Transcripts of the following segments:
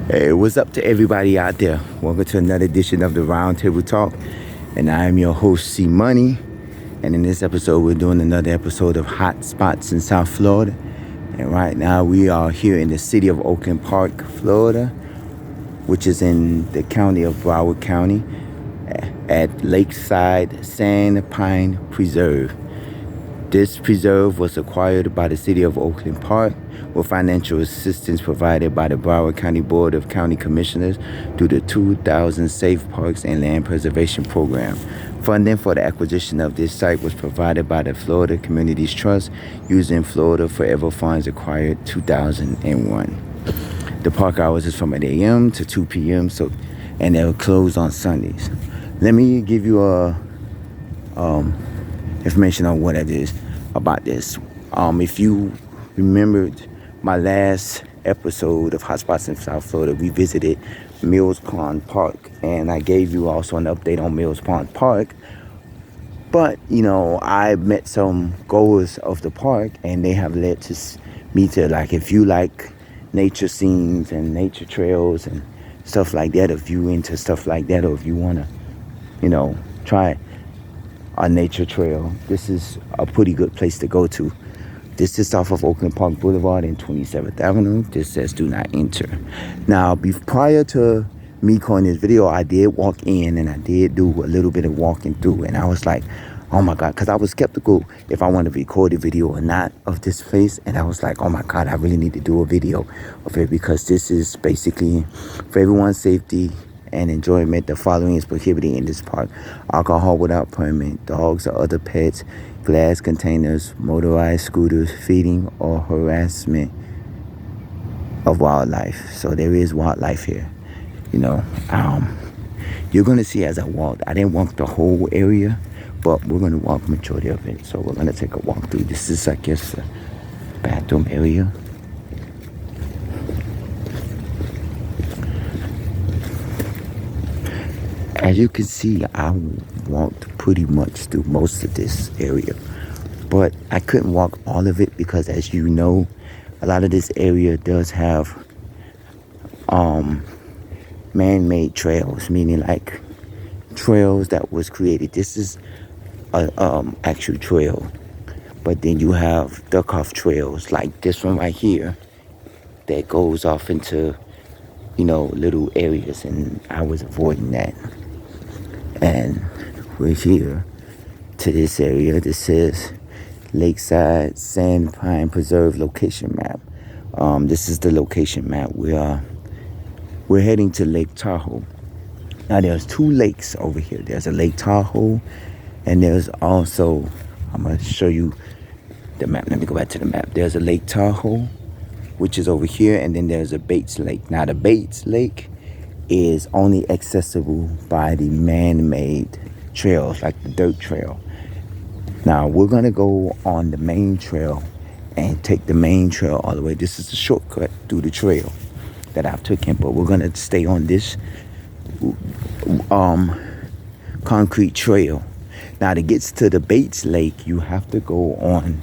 Hey, what's up to everybody out there? Welcome to another edition of the Roundtable Talk. And I am your host, C Money. And in this episode, we're doing another episode of Hot Spots in South Florida. And right now, we are here in the city of Oakland Park, Florida, which is in the county of Broward County at Lakeside Sand Pine Preserve. This preserve was acquired by the city of Oakland Park with financial assistance provided by the Broward County Board of County Commissioners through the 2000 Safe Parks and Land Preservation Program. Funding for the acquisition of this site was provided by the Florida Communities Trust using Florida Forever funds acquired 2001. The park hours is from 8 a.m. to 2 p.m. And they'll close on Sundays. Let me give you information on what it is about this. If you remembered my last episode of Hotspots in South Florida, we visited Mills Pond Park, and I gave you also an update on Mills Pond Park. But I met some goers of the park, and they have led me to, like, if you like nature scenes and nature trails and stuff like that, if you into stuff like that, or if you want to try a nature trail, this is a pretty good place to go to. This is off of Oakland Park Boulevard and 27th Avenue. This says do not enter. Now, prior to me calling this video, I did walk in and I did do a little bit of walking through, and I was like, oh my God, because I was skeptical if I wanted to record a video or not of this place. And I was like, oh my God, I really need to do a video of it, because this is basically for everyone's safety and enjoyment. The following is prohibited in this park: alcohol without permit, dogs or other pets, glass containers, motorized scooters, feeding or harassment of wildlife. So there is wildlife here. You're gonna see as I walked, I didn't walk the whole area, but we're gonna walk majority of it. So we're gonna take a walk through. This is, I guess, the bathroom area. As you can see, I walked pretty much through most of this area, but I couldn't walk all of it because, as you know, a lot of this area does have man-made trails, meaning like trails that was created. This is a actual trail, but then you have duck-off trails like this one right here that goes off into little areas, and I was avoiding that. And we're here to this area. This says Lakeside Sand Pine Preserve location map. This is the location map. We're heading to Lake Tahoe. Now there's two lakes over here. There's a Lake Tahoe, and there's also, I'm gonna show you the map. Let me go back to the map. There's a Lake Tahoe, which is over here, and then there's a Bates Lake. Now the Bates Lake is only accessible by the man-made trails, like the dirt trail. Now we're gonna go on the main trail and take the main trail all the way. This is a shortcut through the trail that I've taken, but we're gonna stay on this concrete trail. Now to get to the Bates Lake, you have to go on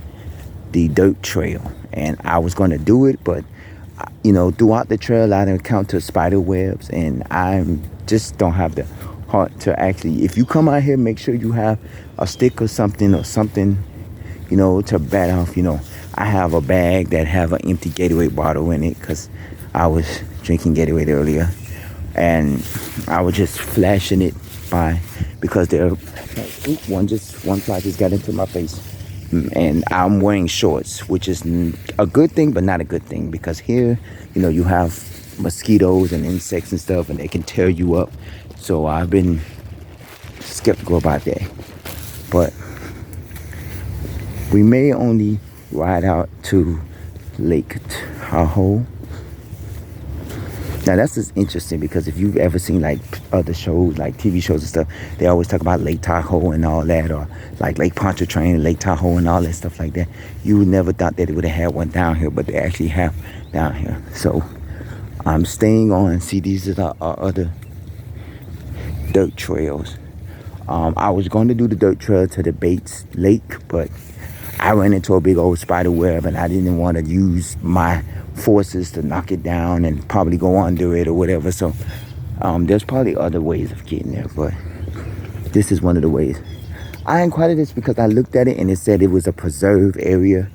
the dirt trail, and I was gonna do it, but throughout the trail I encounter spider webs, and I just don't have the heart to actually. If you come out here, make sure you have a stick or something to bat off. I have a bag that have an empty Gatorade bottle in it, because I was drinking Gatorade earlier, and I was just flashing it by, because one fly just got into my face. And I'm wearing shorts, which is a good thing, but not a good thing, because here, you have mosquitoes and insects and stuff, and they can tear you up. So I've been skeptical about that. But we may only ride out to Lake Tahoe. Now that's just interesting, because if you've ever seen like other shows, like TV shows and stuff, they always talk about Lake Tahoe and all that, or like Lake Pontchartrain and Lake Tahoe and all that stuff like that. You would never thought that they would have had one down here, but they actually have down here. So I'm staying on. See, these are our other dirt trails. I was going to do the dirt trail to the Bates Lake, but I ran into a big old spider web, and I didn't want to use my forces to knock it down and probably go under it or whatever. So there's probably other ways of getting there, but this is one of the ways. I inquired this because I looked at it and it said it was a preserve area,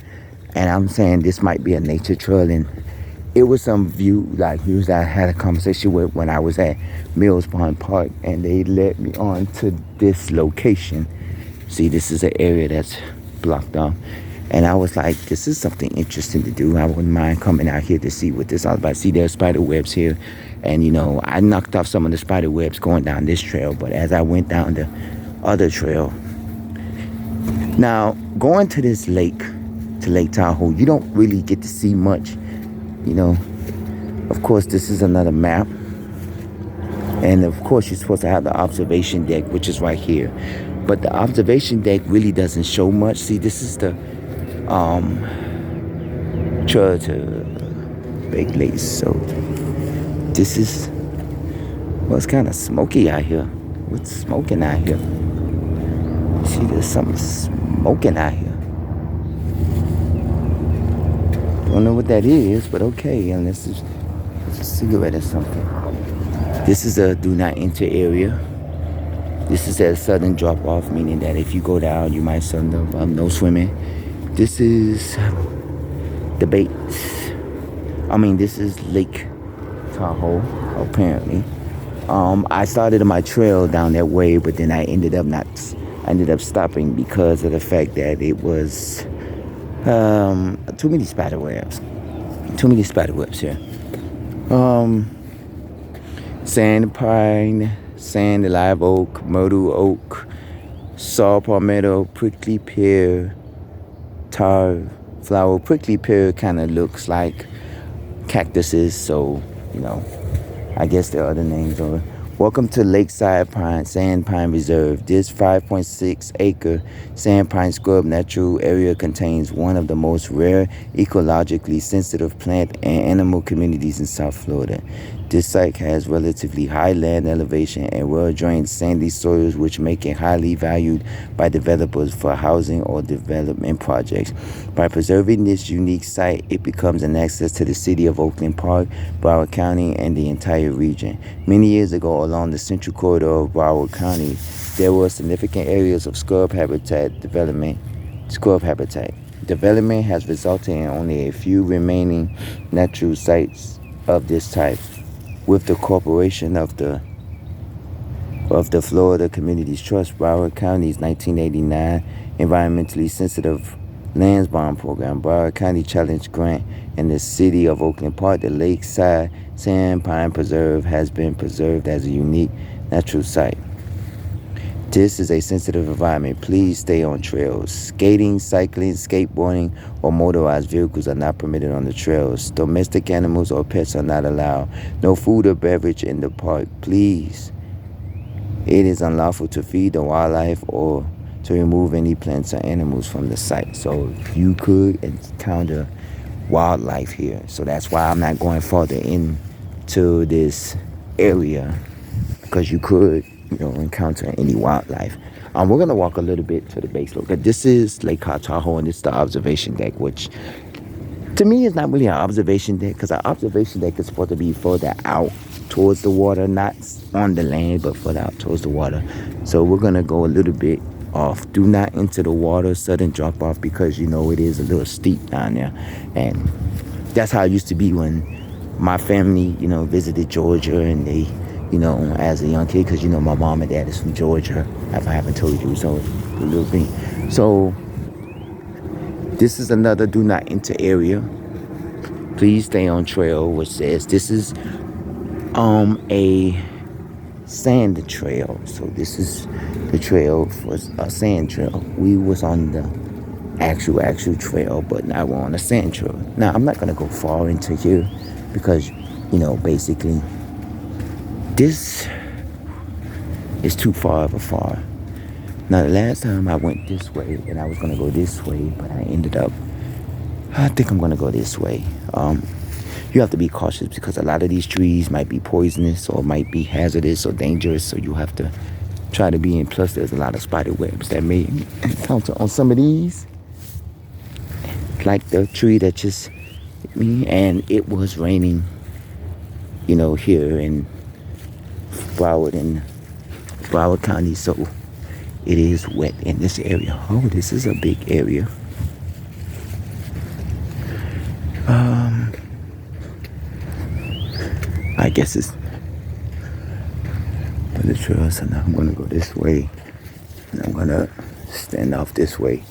and I'm saying this might be a nature trail. And it was some views that I had a conversation with when I was at Mills Pond Park, and they led me on to this location. See, this is an area that's blocked off, and I was like, this is something interesting to do. I wouldn't mind coming out here to see what this all about. See, there's spider webs here, and I knocked off some of the spider webs going down this trail, but as I went down the other trail, now going to this lake, to Lake Tahoe, you don't really get to see much. Of course, this is another map, and of course you're supposed to have the observation deck, which is right here, but the observation deck really doesn't show much. See, this is the trail to Big Lakes. So this is, well, it's kind of smoky out here. What's smoking out here? See, there's something smoking out here. Don't know what that is, but okay, unless it's a cigarette or something. This is a do not enter area. This is a sudden drop off, meaning that if you go down, you might no swimming. This is the baits. This is Lake Tahoe, apparently. I started my trail down that way, but then I ended up stopping because of the fact that it was too many spider webs here. Sand pine, sand live oak, myrtle oak, saw palmetto, prickly pear, tar flower. Prickly pear kind of looks like cactuses, so I guess there are other names of it. Welcome to Lakeside Sand Pine Reserve. This 5.6 acre sand pine scrub natural area contains one of the most rare ecologically sensitive plant and animal communities in South Florida. This site has relatively high land elevation and well-drained sandy soils, which make it highly valued by developers for housing or development projects. By preserving this unique site, it becomes an access to the city of Oakland Park, Broward County, and the entire region. Many years ago, along the central corridor of Broward County, there were significant areas of scrub habitat. Development has resulted in only a few remaining natural sites of this type. With the corporation of the Florida Communities Trust, Broward County's 1989 environmentally sensitive lands bond program, Broward County Challenge Grant, and the city of Oakland Park, the Lakeside Sand Pine Preserve has been preserved as a unique natural site. This is a sensitive environment. Please stay on trails. Skating, cycling, skateboarding, or motorized vehicles are not permitted on the trails. Domestic animals or pets are not allowed. No food or beverage in the park. Please. It is unlawful to feed the wildlife or to remove any plants or animals from the site. So you could encounter wildlife here. So that's why I'm not going further into this area, because you could encounter any wildlife. We're going to walk a little bit to the base look. This is Lake Tahoe, and this is the observation deck, which to me is not really an observation deck, because an observation deck is supposed to be further out towards the water, not on the land, but further out towards the water. So we're going to go a little bit off. Do not enter the water, sudden drop off, because it is a little steep down there. And that's how it used to be when my family, visited Georgia, and they as a young kid, because my mom and dad is from Georgia, if I haven't told you, so a little bit. So this is another do not enter area. Please stay on trail, which says this is a sand trail. So this is the trail for a sand trail. We was on the actual trail, but now we're on a sand trail. Now I'm not gonna go far into here, because basically this is too far of a far. Now, the last time I went this way, and I was going to go this way, but I think I'm going to go this way. You have to be cautious, because a lot of these trees might be poisonous or might be hazardous or dangerous, so you have to try to be in. Plus, there's a lot of spider webs that may encounter on some of these. Like the tree that just me, and it was raining, here in Broward and Broward County, so it is wet in this area. Oh, this is a big area. I guess it's for the trail, so now I'm gonna go this way, and I'm gonna stand off this way.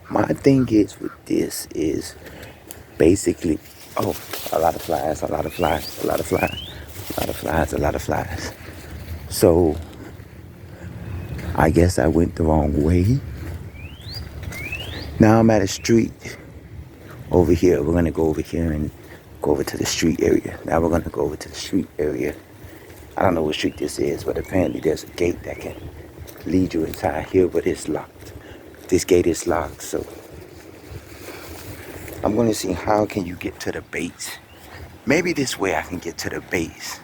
My thing is with this is basically, oh, a lot of flies, a lot of flies, a lot of flies, a lot of flies, a lot of flies. So I guess I went the wrong way. Now I'm at a street over here. We're gonna go over here and go over to the street area. Now we're gonna go over to the street area. I don't know what street this is, but apparently there's a gate that can lead you inside here, but it's locked. This gate is locked, so I'm gonna see how can you get to the base. Maybe this way I can get to the base.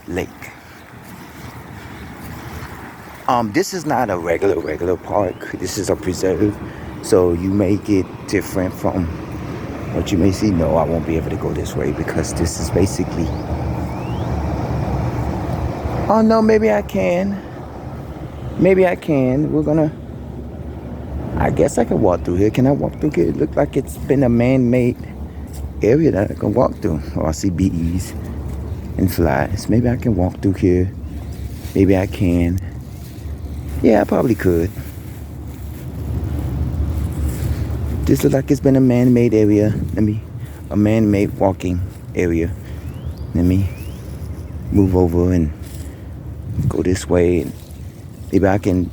Lake. This is not a regular park. This is a preserve, so you may get different from what you may see. No, I won't be able to go this way because this is basically. Oh no, maybe I can. Maybe I can. I guess I can walk through here. Can I walk through here? It looks like it's been a man-made area that I can walk through. Oh, I see bees and flies. Maybe I can walk through here. Maybe I can. Yeah, I probably could. This looks like it's been a man-made area. A man-made walking area. Let me move over and go this way. And maybe I can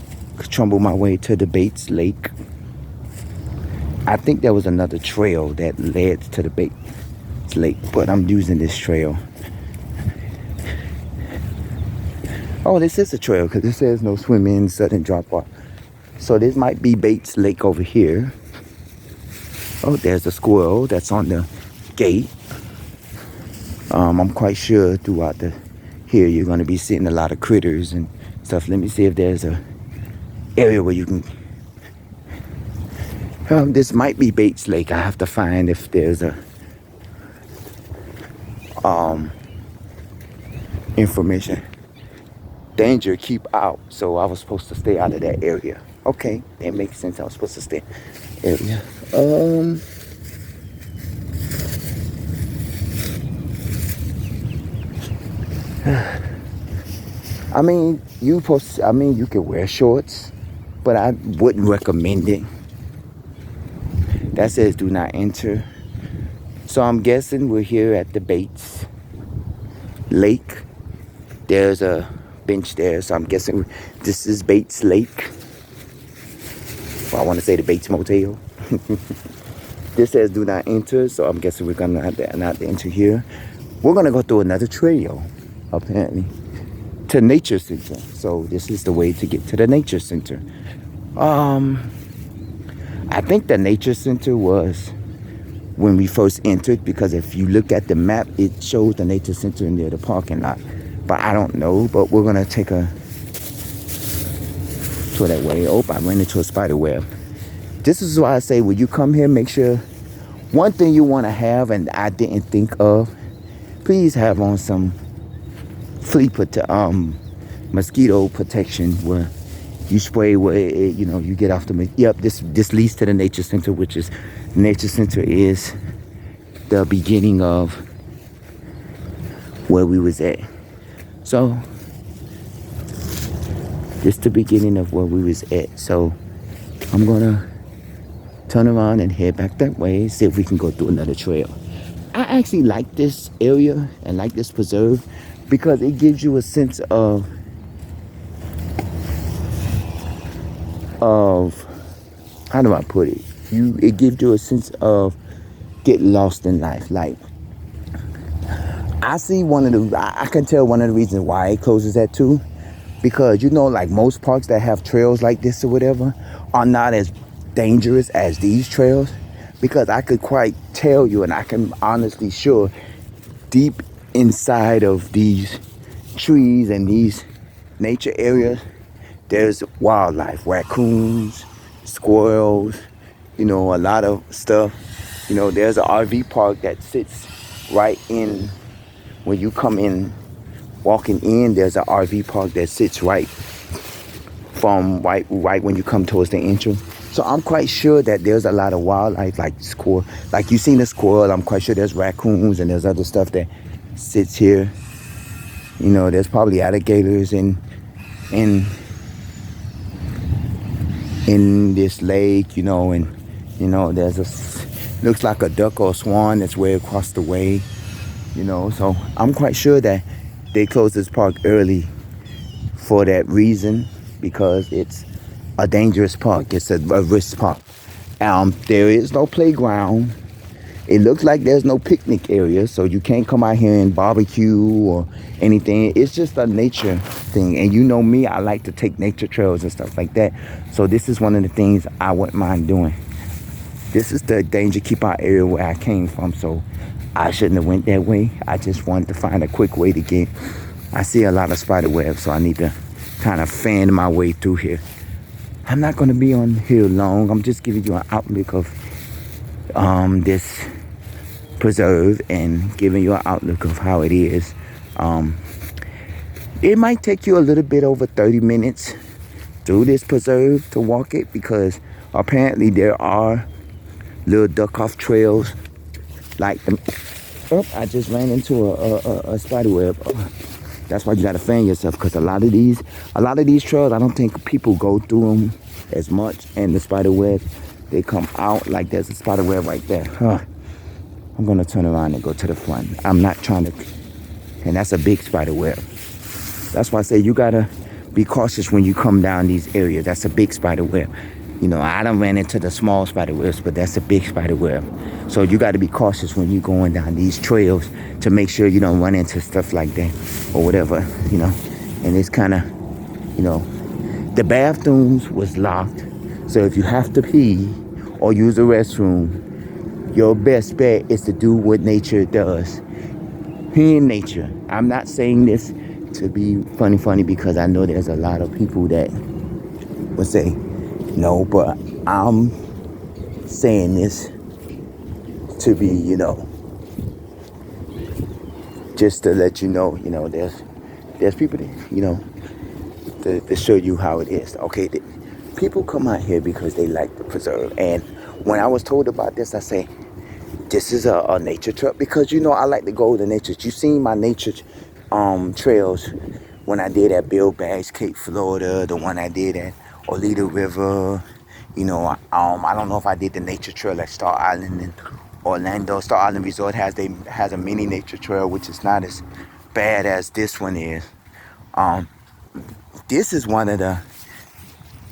trumble my way to the Bates Lake. I think there was another trail that led to the Bates Lake, but I'm using this trail. Oh, this is a trail because it says no swimming, sudden drop off. So this might be Bates Lake over here. Oh, there's a squirrel that's on the gate. I'm quite sure throughout here you're going to be seeing a lot of critters and stuff. Let me see if there's a area where you can. This might be Bates Lake. I have to find if there's a information. Danger, keep out. So I was supposed to stay out of that area. Okay, that makes sense. I was supposed to stay area. You can wear shorts, but I wouldn't recommend it. That says do not enter. So I'm guessing we're here at the Bates Lake. There's a bench there, so I'm guessing this is Bates Lake. Well, I want to say the Bates Motel. This says do not enter, so I'm guessing we're gonna have to not enter here. We're gonna go through another trail, apparently, to Nature Center. So this is the way to get to the Nature Center. I think the Nature Center was when we first entered, because if you look at the map, it shows the Nature Center near the parking lot. But I don't know, but we're gonna take a tour that way. Oh, I ran into a spider web. This is why I say when you come here, make sure one thing you want to have, and I didn't think of, please have on some mosquito protection where you spray where you get off the. Yep, this leads to the Nature Center, which is Nature Center is the beginning of where we was at. So this is the beginning of where we was at. So I'm gonna turn around and head back that way, see if we can go through another trail. I actually like this area and like this preserve because it gives you a sense of how do I put it? It gives you a sense of get lost in life. Like I can tell one of the reasons why it closes at 2, because like most parks that have trails like this or whatever are not as dangerous as these trails, because I could quite tell you, and I can honestly sure deep inside of these trees and these nature areas there's wildlife, raccoons, squirrels, a lot of stuff. There's an RV park that sits right in, when you come in, walking in, there's an RV park that sits right from right when you come towards the entrance. So I'm quite sure that there's a lot of wildlife, like squirrel, like you've seen a squirrel. I'm quite sure there's raccoons and there's other stuff that sits here. There's probably alligators in this lake, and there's looks like a duck or a swan that's way across the way, So I'm quite sure that they closed this park early for that reason, because it's a dangerous park. It's a risk park. There is no playground. It looks like there's no picnic area, so you can't come out here and barbecue or anything. It's just a nature thing. And you know me, I like to take nature trails and stuff like that. So this is one of the things I wouldn't mind doing. This is the danger keep out area where I came from, so I shouldn't have went that way. I just wanted to find a quick way to get. I see a lot of spider webs, so I need to kind of fan my way through here. I'm not going to be on here long. I'm just giving you an outlook of this preserve and giving you an outlook of how it is. It might take you a little bit over 30 minutes through this preserve to walk it, because apparently there are little duck off trails like them. Oh, I just ran into a spider web. That's why you gotta fan yourself, because a lot of these trails, I don't think people go through them as much. And the spider webs, they come out like there's a spider web right there. I'm gonna turn around and go to the front. I'm not trying to, and that's a big spider web. That's why I say you gotta be cautious when you come down these areas. That's a big spider web. I done ran into the small spider webs, but that's a big spider web. So you got to be cautious when you're going down these trails to make sure you don't run into stuff like that or whatever, And it's kind of, the bathrooms was locked. So if you have to pee or use a restroom, your best bet is to do what nature does. Pee in nature. I'm not saying this to be funny, because I know there's a lot of people that would say, no, but I'm saying this to be, just to let you know, there's people that, to show you how it is. Okay, people come out here because they like the preserve. And when I was told about this, I say, this is a nature trail, because, I like to go to nature. You seen my nature trails when I did at Bill Bags, Cape, Florida, the one I did at Olita River. I don't know if I did the nature trail at Star Island in Orlando. Star Island Resort has a mini nature trail, which is not as bad as this one is. This is one of the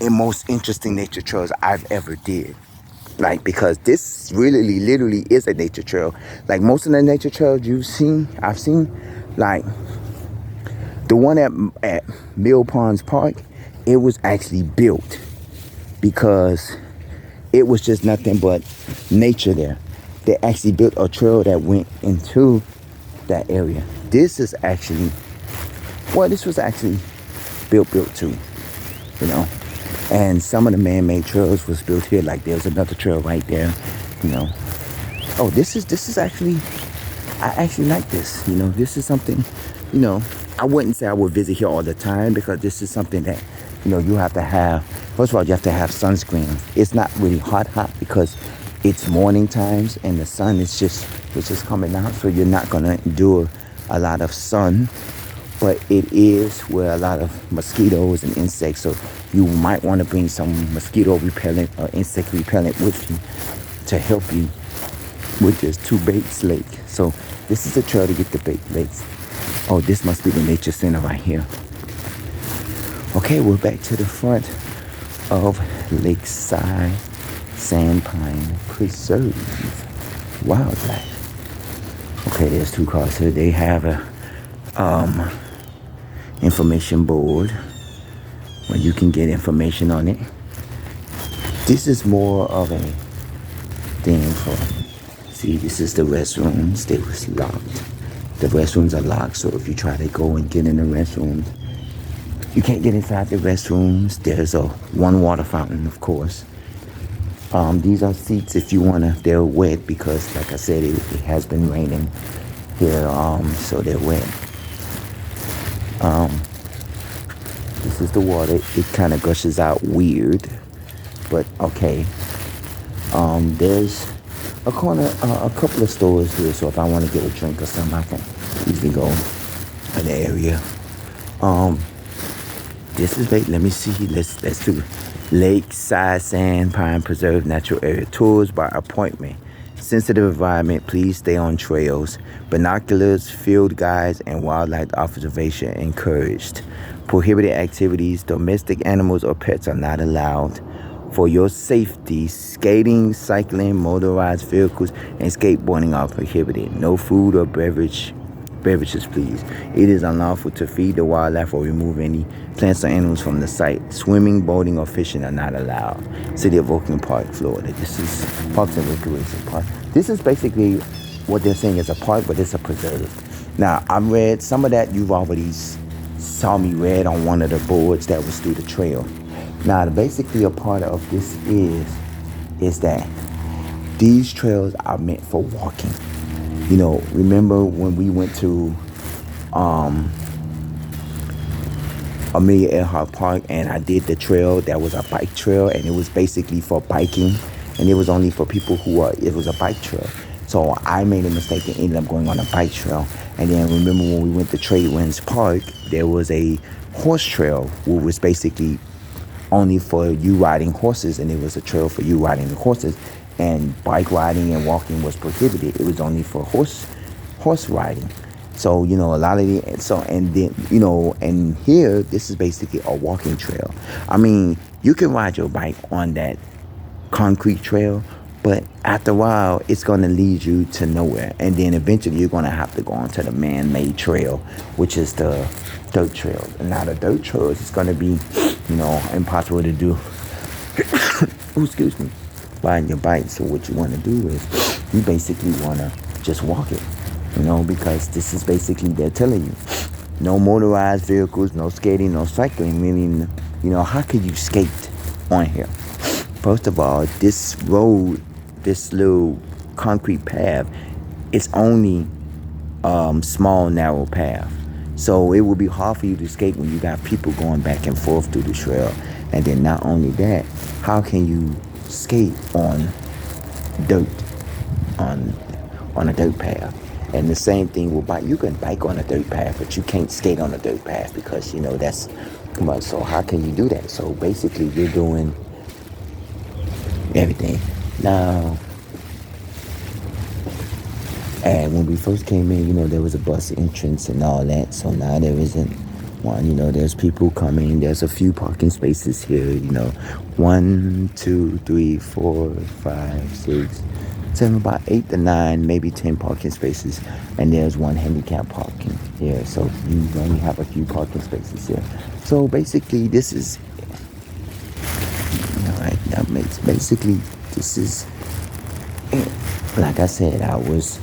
most interesting nature trails I've ever did. Because this really, literally is a nature trail. Like most of the nature trails I've seen, like the one at Mill Ponds Park, it was actually built because it was just nothing but nature there. They actually built a trail that went into that area. This was actually built too, And some of the man-made trails was built here. Like there's another trail right there, Oh, this is actually, I actually like this. This is something, I wouldn't say I would visit here all the time, because this is something that, you have to have. First of all, you have to have sunscreen. It's not really hot because it's morning times and the sun is just coming out, so you're not gonna endure a lot of sun. But it is where a lot of mosquitoes and insects, so you might want to bring some mosquito repellent or insect repellent with you to help you with this 2 Bates Lake. So this is a trail to get to Bates Lakes. Oh, this must be the nature center right here. Okay, we're back to the front of Lakeside Sandpine Preserve Wildlife. Okay, there's 2 cars here. They have a information board where you can get information on it. This is more of a thing for, see, this is the restrooms. They was locked. The restrooms are locked, so if you try to go and get in the restrooms, you can't get inside the restrooms. There's one water fountain, of course. These are seats if you wanna. They're wet because, like I said, it has been raining here. So they're wet. Um, this is the water. It kind of gushes out weird, but okay. There's a couple of stores here. So if I want to get a drink or something, I can easily go in the area. Um, this is let me see. Let's do Lakeside Sand Pine Preserve Natural Area Tours by appointment. Sensitive environment, please stay on trails. Binoculars, field guides, and wildlife observation encouraged. Prohibited activities, domestic animals or pets are not allowed. For your safety, skating, cycling, motorized vehicles, and skateboarding are prohibited. No food or beverages, please. It is unlawful to feed the wildlife or remove any plants or animals from the site. Swimming, boating, or fishing are not allowed. City of Oakland Park, Florida. This is Parks and Recreation Park. This is basically what they're saying is a park, but it's a preserve. Now, I read some of that you've already saw me read on one of the boards that was through the trail. Now, basically a part of this is that these trails are meant for walking. You know, remember when we went to Amelia Earhart Park and I did the trail that was a bike trail, and it was basically for biking, and it was only for people it was a bike trail. So I made a mistake and ended up going on a bike trail. And then remember when we went to Trade Winds Park, there was a horse trail, which was basically only for you riding horses, and it was a trail for you riding the horses, and bike riding and walking was prohibited. It was only for horse riding. So, you know, a lot of and then, you know, and here, this is basically a walking trail. I mean, you can ride your bike on that concrete trail, but after a while, it's going to lead you to nowhere. And then eventually, you're going to have to go onto the man-made trail, which is the dirt trail. And now the dirt trails is going to be, you know, impossible to do. Oh, excuse me. Riding your bike. So what you want to do is you basically want to just walk it, you know, because this is basically, they're telling you, no motorized vehicles, no skating, no cycling, meaning, you know, how could you skate on here? First of all, this road, this little concrete path, it's only small, narrow path. So it would be hard for you to skate when you got people going back and forth through the trail. And then not only that, how can you skate on dirt, on a dirt path? And the same thing with bike. You can bike on a dirt path, but you can't skate on a dirt path because, you know, that's, come on, so how can you do that? So basically you're doing everything. Now, and when we first came in, you know, there was a bus entrance and all that. So now there isn't one. You know, there's people coming. There's a few parking spaces here. You know, 1, 2, 3, 4, 5, 6, 7, about 8 to 9, maybe 10 parking spaces. And there's one handicap parking here. So you only have a few parking spaces here. So basically, this is, all right, that makes, basically, this is it. Like I said, I was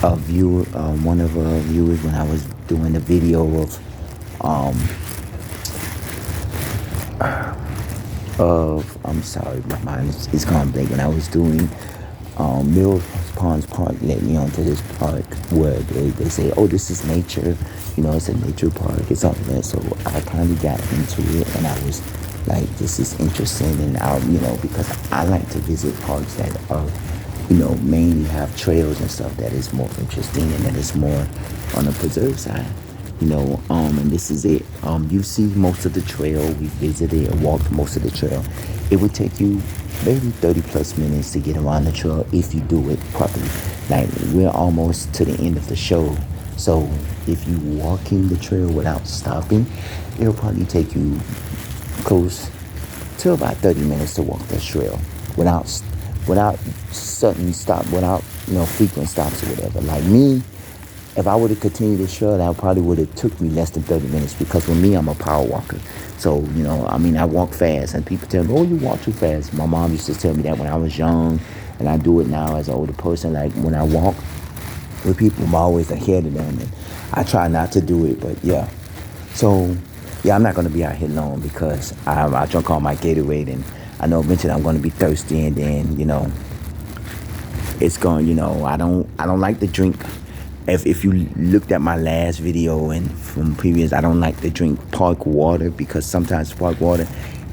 a viewer, one of our viewers when I was doing the video of I'm sorry, my mind is gone blank. When I was doing Mills Ponds Park, led me onto this park where they say, oh, this is nature, you know, it's a nature park, it's all that. So I kind of got into it, and I was like, this is interesting, and you know, because I like to visit parks that are, you know, mainly have trails and stuff that is more interesting and that is more on the preserve side, you know, and this is it. You see most of the trail, we visited and walked most of the trail. It would take you maybe 30 plus minutes to get around the trail if you do it properly. Like, we're almost to the end of the show, so if you walking the trail without stopping, it'll probably take you close to about 30 minutes to walk that trail without sudden stop, without, you know, frequent stops or whatever. Like me, if I would have continued this trail, that probably would have took me less than 30 minutes, because with me, I'm a power walker. So, you know, I mean, I walk fast, and people tell me, oh, you walk too fast. My mom used to tell me that when I was young, and I do it now as an older person. Like, when I walk with people, I'm always ahead of them, and I try not to do it, but yeah. So, yeah, I'm not going to be out here long because I drank all my Gatorade, and I know eventually I'm going to be thirsty, and then it's going. I don't like to drink. If you looked at my last video and from previous, I don't like to drink park water because sometimes park water,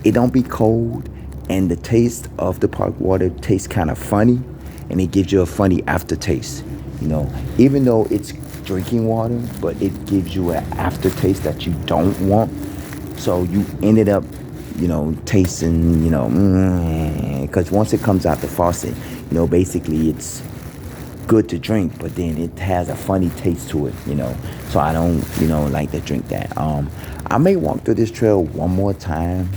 it don't be cold, and the taste of the park water tastes kind of funny, and it gives you a funny aftertaste. Even though it's drinking water, but it gives you an aftertaste that you don't want. So you ended up, tasting, because once it comes out the faucet, basically it's good to drink, but then it has a funny taste to it. So I don't, like to drink that. I may walk through this trail one more time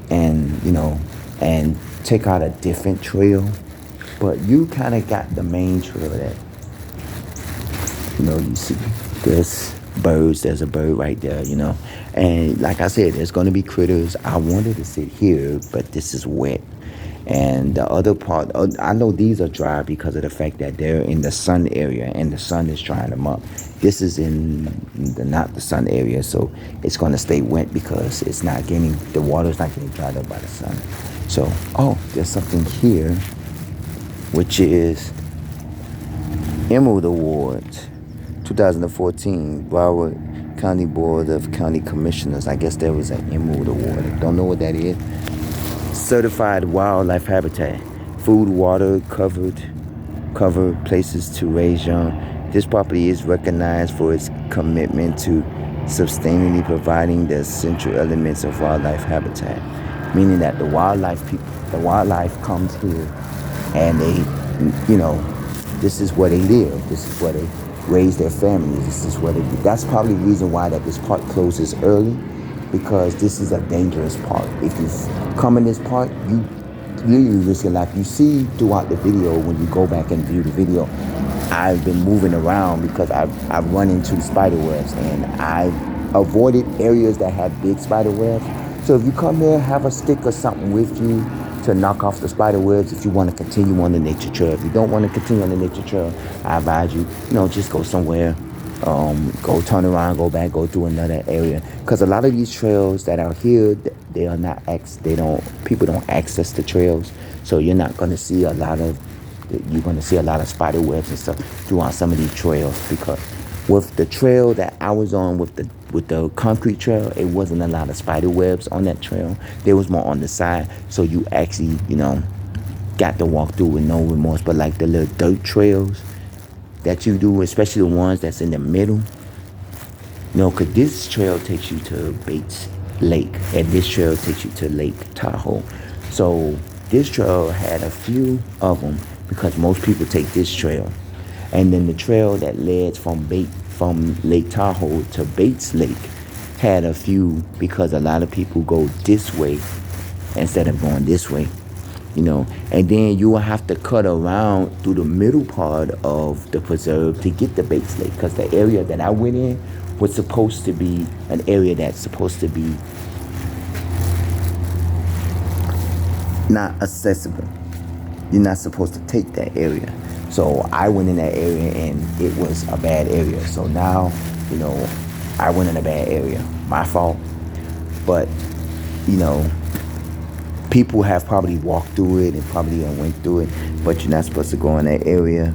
and, and check out a different trail, but you kind of got the main trail that, you see there's birds, there's a bird right there, and like I said, there's going to be critters. I wanted to sit here, but this is wet. And the other part, I know these are dry because of the fact that they're in the sun area and the sun is drying them up. This is in not the sun area, so it's going to stay wet because the water's not getting dried up by the sun. So, there's something here, which is Emerald Awards, 2014, Broward County Board of County Commissioners. I guess there was an Emerald Award. I don't know what that is. Certified wildlife habitat, food, water, cover places to raise young. This property is recognized for its commitment to sustainably providing the essential elements of wildlife habitat, meaning that the wildlife comes here, and they, this is where they live. This is where they raise their families. This is where that's probably the reason why that this park closes early, because this is a dangerous park. If you come in this park, you literally risk your life. You see throughout the video, when you go back and view the video, I've been moving around because I've run into spider webs, and I've avoided areas that have big spider webs. So if you come there, have a stick or something with you to knock off the spider webs if you want to continue on the nature trail. If you don't want to continue on the nature trail, I advise you, just go somewhere. Go turn around, go back, go through another area. Because a lot of these trails that are here, people don't access the trails. So you're going to see a lot of spider webs and stuff throughout some of these trails. Because with the trail that I was on, with the concrete trail, it wasn't a lot of spider webs on that trail. There was more on the side. So you actually, got to walk through with no remorse. But like the little dirt trails that you do, especially the ones that's in the middle, because this trail takes you to Bates Lake, and this trail takes you to Lake Tahoe. So this trail had a few of them because most people take this trail. And then the trail that led from Lake Tahoe to Bates Lake had a few because a lot of people go this way instead of going this way. And then you will have to cut around through the middle part of the preserve to get to Bates Lake, because the area that I went in was supposed to be an area that's supposed to be not accessible. You're not supposed to take that area. So I went in that area and it was a bad area. So now, I went in a bad area. My fault. But, people have probably walked through it and probably went through it, but you're not supposed to go in that area.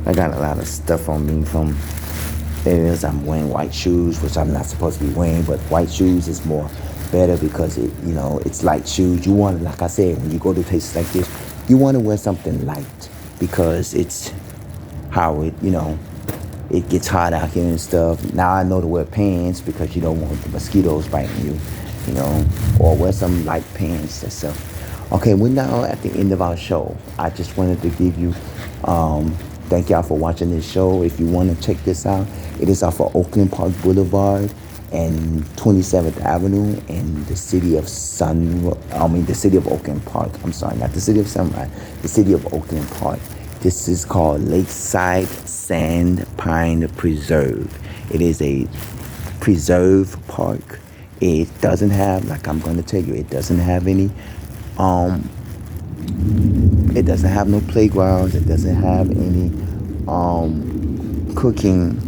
I got a lot of stuff on me from areas. I'm wearing white shoes, which I'm not supposed to be wearing, but white shoes is more better because it's light shoes. You want, like I said, when you go to places like this, you want to wear something light because it's how it gets hot out here and stuff. Now I know to wear pants because you don't want the mosquitoes biting you. Or wear some light pants and stuff. Okay, we're now at the end of our show. I just wanted to give you, thank y'all for watching this show. If you want to check this out, it is off of Oakland Park Boulevard and 27th Avenue in the city of Oakland Park. I'm sorry, not the city of Sunrise, the city of Oakland Park. This is called Lakeside Sand Pine Preserve. It is a preserve park. It doesn't have, like I'm going to tell you, it doesn't have any, it doesn't have no playgrounds. It doesn't have any cooking,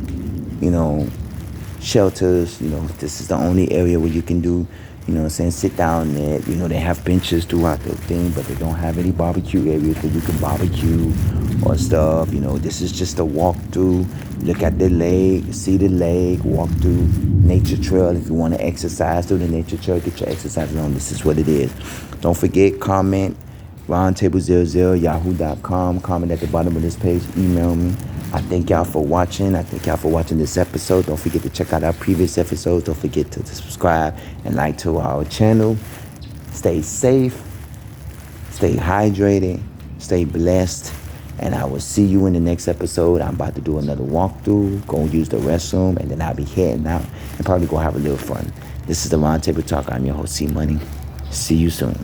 shelters. This is the only area where you can do You know what I'm saying? Sit down there. You know, they have benches throughout the thing, but they don't have any barbecue areas where you can barbecue or stuff. You know, this is just a walkthrough. Look at the lake, see the lake, walk through nature trail. If you want to exercise through the nature trail, get your exercise on. This is what it is. Don't forget, comment, roundtable00yahoo.com. Comment at the bottom of this page. Email me. I thank y'all for watching. I thank y'all for watching this episode. Don't forget to check out our previous episodes. Don't forget to subscribe and like to our channel. Stay safe, stay hydrated, stay blessed, and I will see you in the next episode. I'm about to do another walkthrough, go use the restroom, and then I'll be heading out and probably go have a little fun. This is the Roundtable Talk. I'm your host, C Money. See you soon.